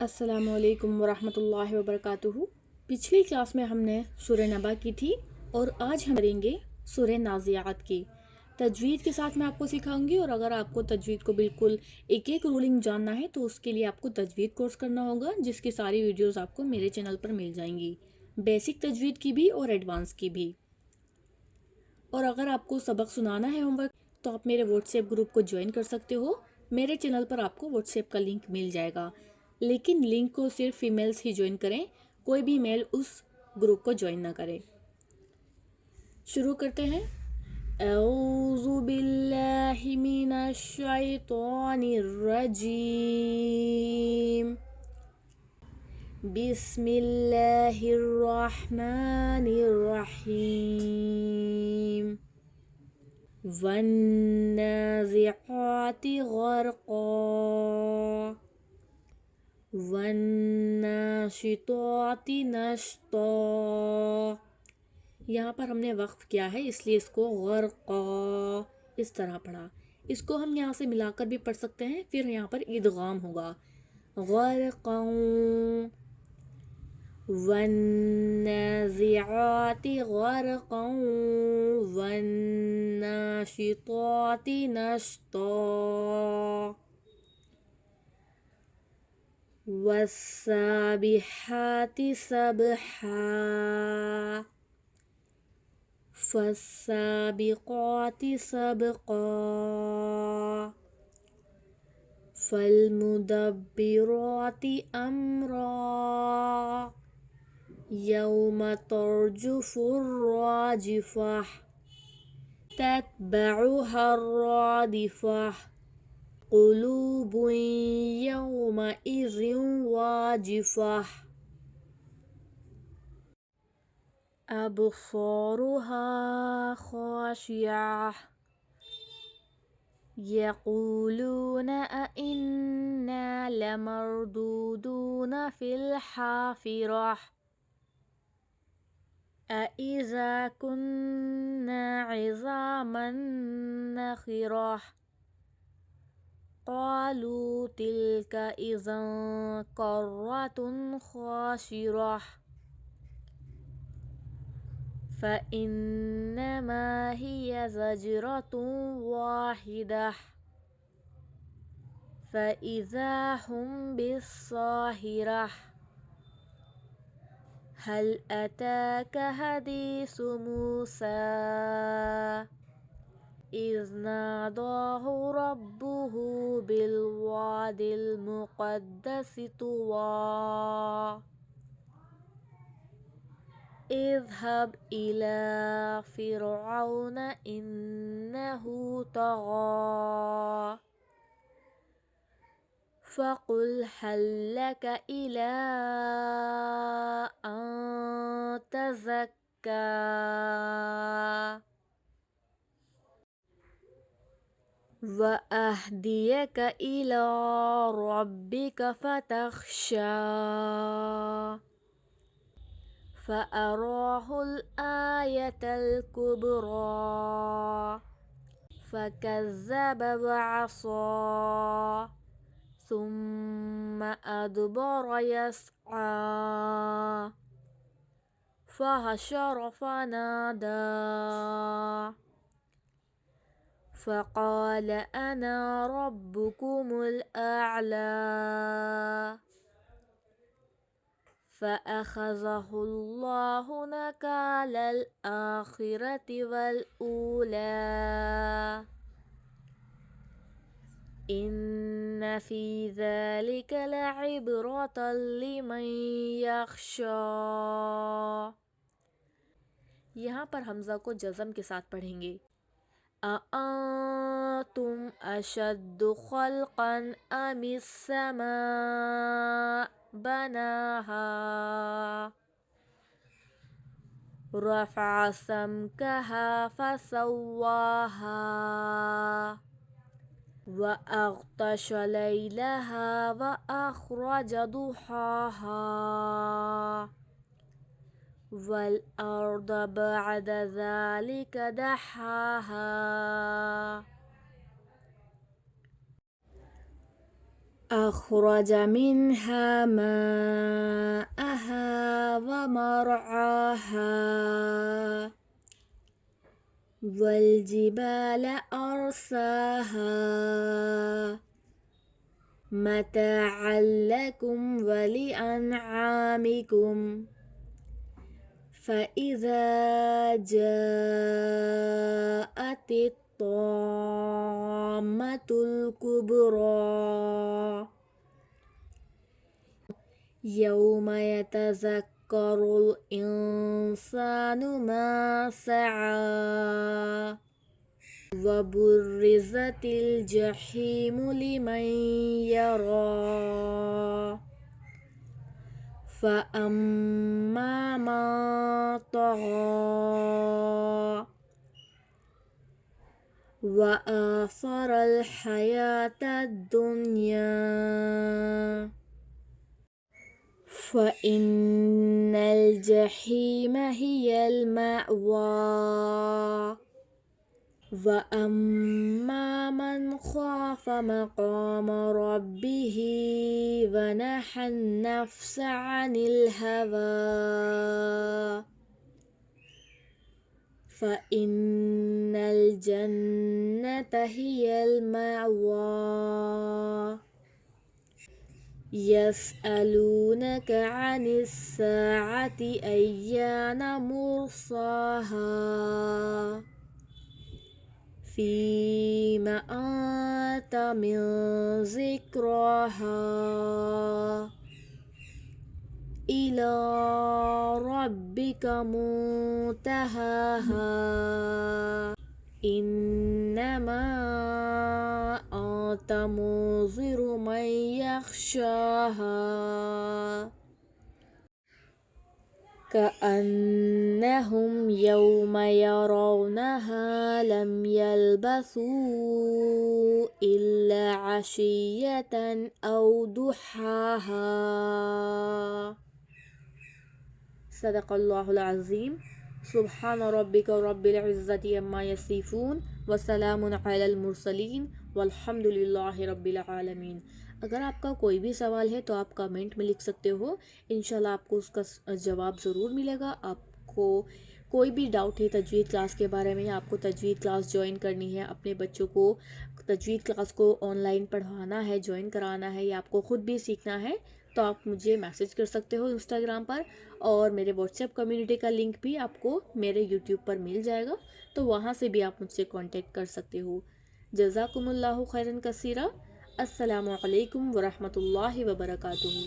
अस्सलामुअलैकुम वरहमतुल्लाहि वबरकातुहू। पिछली क्लास में हमने सूरह नबा की थी और आज हम करेंगे सूरह नाज़ियात की। तजवीद के साथ मैं आपको सिखाऊंगी और अगर आपको तजवीद को बिल्कुल एक एक रूलिंग जानना है तो उसके लिए आपको तजवीद कोर्स करना होगा, जिसकी सारी वीडियोस आपको मेरे चैनल पर मिल जाएंगी, बेसिक तजवीद की भी और एडवांस की भी। और अगर आपको सबक सुनाना है होमवर्क तो आप मेरे व्हाट्सएप ग्रुप को ज्वाइन कर सकते हो। मेरे चैनल पर आपको व्हाट्सएप का लिंक मिल जाएगा, लेकिन लिंक को सिर्फ फीमेल्स ही ज्वाइन करें, कोई भी मेल उस ग्रुप को ज्वाइन ना करें। शुरू करते हैं। औज़ु बिल्लाहि मिनश शैतानिर रजीम। बिस्मिल्लाहिर रहमानिर रहीम। वन्नाज़िआति ग़रक़ा वन्नाशिताति नश्ता। यहाँ पर हमने वक्फ किया है, इसलिए इसको ग़रक़ा इस तरह पढ़ा। इसको हम यहाँ से मिलाकर भी पढ़ सकते हैं, फिर यहाँ पर इदगाम होगा। ग़रक़ा वन्नाज़िआति ग़रक़ा वन्नाशिताति नश्ता वस्साबिहाति सबहा फस्साबिक़ाति सबक़ा फल्मुदब्बिराति अम्रा यौम तर्जुफ़ुर राजिफ़ह तत्बअुहा रादिफ़ह क़ुलूबुन यौमइज़िन वाजिफ़ह अबसारुहा ख़ाशिअह यक़ूलून अइन्ना लमरदूदून फ़िल हाफ़िरह अइज़ा कुन्ना इज़ामन नख़िरह क़ालू तिल्क इज़न कर्रतुन ख़ासिरह फ़इन्नमा हिय ज़जरतुन वाहिदह फ़इज़ा हुम बिस्साहिरह हल अताक हदीसु मूसा इज़ नादाहु रब्बुहु बिलवादिल मुक़द्दसि तुवा इज़हब इला फ़िरऔन इन्नहु तग़ा फ़क़ुल हल लक इला अन तज़क्का व अहदियक इला रब्बिक फ़तख़शा फ़अराहुल आयतल कुबरा फ़कज़्ज़ब वअसा सुम्मा अदबर यस्आ फ़हशर फ़नादा फ़क़ाल अना रब्बुकुमुल अअला फ़अख़ज़हुल्लाहु नकालल आख़िरति वल ऊला इन्न फ़ी ज़ालिक लइब्रतन लिमन यख़शा। यहाँ पर हमज़ा को जज़म के साथ पढ़ेंगे। अअंतुम अशद्दु ख़ल्क़न अमिस्समा बनाहा रफ़अ समकहा फ़सव्वाहा वअग़तश लैलहा वअख़रज दुहाहा वल्अर्द बअद ज़ालिक दहाहा أخرج منها ماءها ومرعاها والجبال أرساها متاعا لكم ولأنعامكم فإذا جاءت الطامة الكبرى يوم يتذكر الإنسان ما سعى وبرزت الجحيم لمن يرى فأما من طغى وآثر الحياة الدنيا فإن الجحيم هي المأوى وأما من خاف مقام ربه ونهى النفس عن الهوى فإن الجنة هي المأوى يسألونك عن الساعة أيان مرساها فيما أنت من ذكراها إلى ربك منتهاها إنما أنت منذر من يخشاها كأنهم يوم يرونها لم يلبثوا إلا عشية أو ضحاها صدق الله العظيم सुबहान रब्बिक रब्बिल इज़्ज़ति अम्मा यसिफ़ून वसलामुन अलल मुरसलीन वल्हम्दुलिल्लाहि रब्बिल आलमीन। अगर आपका कोई भी सवाल है तो आप कमेंट में लिख सकते हो, इंशाल्लाह आपको उसका जवाब ज़रूर मिलेगा। आपको कोई भी डाउट है तजवीद क्लास के बारे में या आपको तजवीद क्लास ज्वाइन करनी है, अपने बच्चों को तजवीद क्लास को ऑनलाइन पढ़वाना है, ज्वाइन कराना है या आपको ख़ुद भी सीखना है, तो आप मुझे मैसेज कर सकते हो इंस्टाग्राम पर, और मेरे व्हाट्सएप कम्युनिटी का लिंक भी आपको मेरे यूट्यूब पर मिल जाएगा, तो वहाँ से भी आप मुझसे कांटेक्ट कर सकते हो। जज़ाकुमुल्लाहु खैरन कसीरा। अस्सलामु अलैकुम वरहमतुल्लाहि वबरकातुहू।